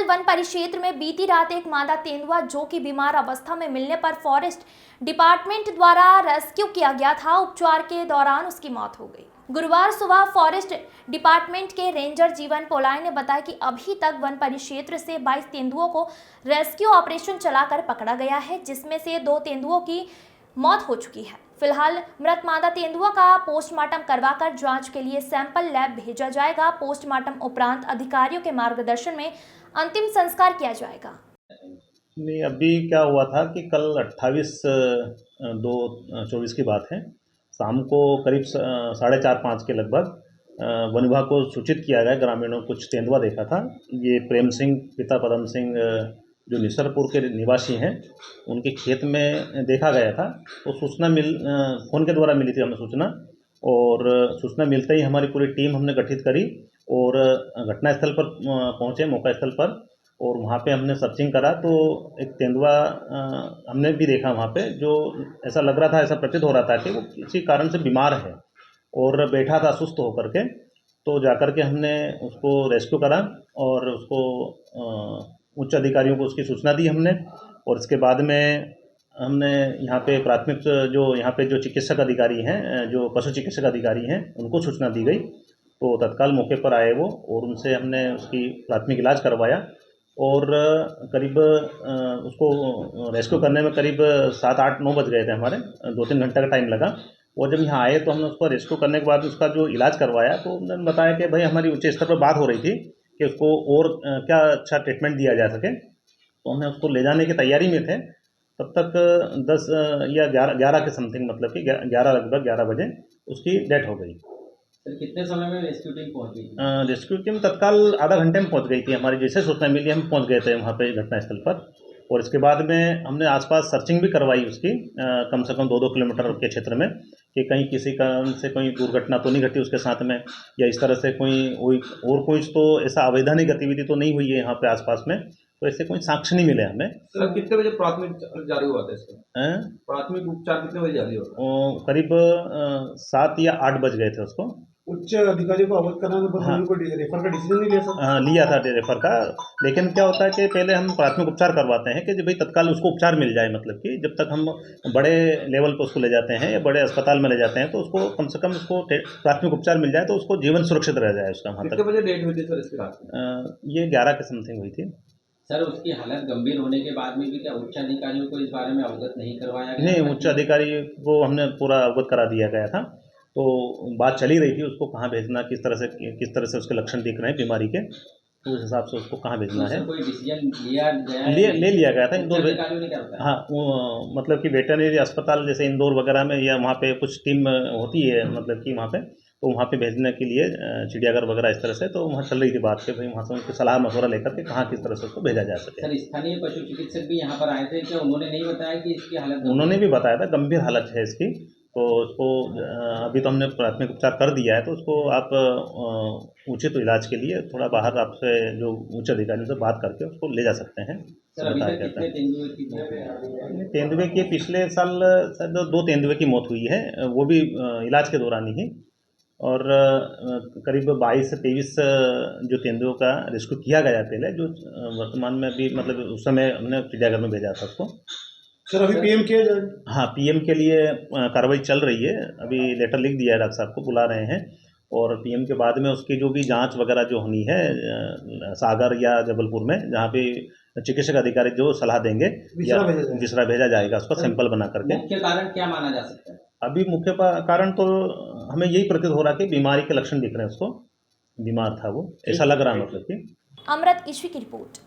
One परिक्षेत्र में बीती रात एक मादा तेंदुआ जो कि बीमार अवस्था में मिलने पर फॉरेस्ट डिपार्टमेंट द्वारा रेस्क्यू किया गया था। उपचार के दौरान उसकी मौत हो गई। गुरुवार सुबह फॉरेस्ट डिपार्टमेंट के रेंजर जीवन पोलाई ने बताया कि अभी तक वन परिक्षेत्र से 22 तेंदुओं को रेस्क्यू ऑपरेशन चलाकर पकड़ा गया है, जिसमें से 2 तेंदुओं की मौत हो चुकी है। फिलहाल मृत मादा तेंदुआ का पोस्टमार्टम करवाकर जांच के लिए सैंपल लैब भेजा जाएगा। पोस्टमार्टम उपरांत अधिकारियों के मार्गदर्शन में अंतिम संस्कार किया जाएगा। नहीं, अभी क्या हुआ था कि कल 28/2/24 की बात है। शाम को करीब 4:30-5 के लगभग वन विभाग को सूचित किया गया। ग्रामीणों कुछ तेंदुआ देखा था। ये प्रेम सिंह पिता पदम सिंह जो निसरपुर के निवासी हैं, उनके खेत में देखा गया था। तो सूचना फ़ोन के द्वारा मिली थी हमें सूचना, और सूचना मिलते ही हमारी पूरी टीम हमने गठित करी और घटनास्थल पर पहुँचे, मौका स्थल पर, और वहाँ पे हमने सर्चिंग करा। तो एक तेंदुआ हमने भी देखा वहाँ पे, जो ऐसा लग रहा था, ऐसा प्रतीत हो रहा था कि वो किसी कारण से बीमार है और बैठा था सुस्त होकर के। तो जाकर के हमने उसको रेस्क्यू करा और उसको उच्च अधिकारियों को उसकी सूचना दी हमने। और इसके बाद में हमने यहाँ पे प्राथमिक जो चिकित्सक अधिकारी हैं, जो पशु चिकित्सक अधिकारी हैं, उनको सूचना दी गई। तो तत्काल मौके पर आए वो, और उनसे हमने उसकी प्राथमिक इलाज करवाया। और करीब उसको रेस्क्यू करने में करीब 7-8-9 बज गए थे हमारे, 2-3 घंटे का टाइम लगा। और जब यहाँ आए तो हमने उसको रेस्क्यू करने के बाद उसका जो इलाज करवाया, तो उन्होंने बताया कि भाई हमारी उच्च स्तर पर बात हो रही थी कि उसको और क्या अच्छा ट्रीटमेंट दिया जा सके। तो हमने उसको ले जाने की तैयारी में थे। तब तक 10 या 11 के समथिंग, मतलब कि 11 लगभग 11 बजे उसकी डेथ हो गई। सर, कितने समय में रेस्क्यू टीम पहुंच गई? रेस्क्यू टीम तत्काल आधा घंटे में पहुंच गई थी। हमारी जैसे सूचना मिली हम पहुंच गए थे वहाँ पे घटनास्थल पर। और इसके बाद में हमने आसपास सर्चिंग भी करवाई उसकी, कम से कम 2-2 किलोमीटर के क्षेत्र में, कि कहीं किसी कारण से कोई दुर्घटना तो नहीं घटी उसके साथ में, या इस तरह से कोई तो ऐसा अवैधानिक गतिविधि तो नहीं हुई है यहाँ पे आसपास में। तो ऐसे कोई साक्ष्य नहीं मिले हमें। सर, कितने बजे प्राथमिक जारी हुआ था इसका? प्राथमिक उपचार कितने बजे जारी हुआ? करीब 7 या 8 बज गए थे उसको। उच्च अधिकारी को अवगत कराने पर हाँ। उनको रेफर का डिसीजन नहीं लिया सर? लिया था रेफर का, लेकिन क्या होता है कि पहले हम प्राथमिक उपचार करवाते हैं कि भाई तत्काल उसको उपचार मिल जाए। मतलब कि जब तक हम बड़े लेवल पर उसको ले जाते हैं या बड़े अस्पताल में ले जाते हैं, तो उसको कम से कम उसको प्राथमिक उपचार मिल जाए, तो उसको जीवन सुरक्षित रह जाए उसका। वहाँ कितने बजे डेट हुई थी सर इसकी रात में? ये 11 के समथिंग हुई थी। सर, उसकी हालत गंभीर होने के बाद में भी क्या उच्च अधिकारियों को इस बारे में अवगत नहीं करवाया गया? नहीं, उच्च अधिकारी को हमने पूरा अवगत करा दिया गया था। तो बात चली रही थी उसको कहाँ भेजना, किस तरह से उसके लक्षण दिख रहे हैं बीमारी के, तो उस हिसाब से उसको कहाँ भेजना है। कोई डिसीजन लिया गया? ले लिया गया था इंदौर। अधिकारियों ने क्या बताया? हाँ, वो मतलब कि वेटरनरी अस्पताल जैसे इंदौर वगैरह में, या वहाँ पे कुछ टीम होती है, मतलब कि वहाँ पे, तो वहाँ पे भेजने के लिए चिड़ियाघर वगैरह इस तरह से, तो वहाँ चल रही थी बात कि भाई वहाँ से उनकी सलाह मशवरा लेकर के कहाँ किस तरह से उसको भेजा जा सके। सर, स्थानीय पशु चिकित्सक भी यहाँ पर आए थे, क्या उन्होंने नहीं बताया कि इसकी हालत? उन्होंने भी बताया था गंभीर हालत है इसकी। तो उसको अभी तो हमने प्राथमिक उपचार कर दिया है, तो उसको आप उचित इलाज के लिए थोड़ा बाहर आपसे जो उच्च अधिकारियों से बात करके उसको ले जा सकते हैं। सर, अभी तक कितने तेंदुए की मौत हुई? तेंदुए की पिछले साल शायद 2 तेंदुए की मौत हुई है, वो भी इलाज के दौरान ही। और करीब 22 से 23 जो तेंदुओं का रेस्क्यू किया गया पहले, जो वर्तमान में भी, मतलब उस समय हमने चिड़ियाघर में भेजा था उसको। सर, अभी पीएम किया जाए? हाँ, पीएम के लिए कार्रवाई चल रही है। अभी लेटर लिख दिया है, डॉक्टर साहब को बुला रहे हैं। और पीएम के बाद में उसकी जो भी जांच वगैरह जो होनी है सागर या जबलपुर में, जहाँ पे चिकित्सक अधिकारी जो सलाह देंगे, विसरा भेजा जाएगा उसका सैंपल बना करके। मुख्य कारण क्या माना जा सकता है? अभी मुख्य कारण तो हमें यही प्रतीत हो रहा है कि बीमारी के लक्षण दिख रहे हैं उसको, बीमार था वो, ऐसा लग रहा है। मतलब कि अमृत ईश्वी की रिपोर्ट।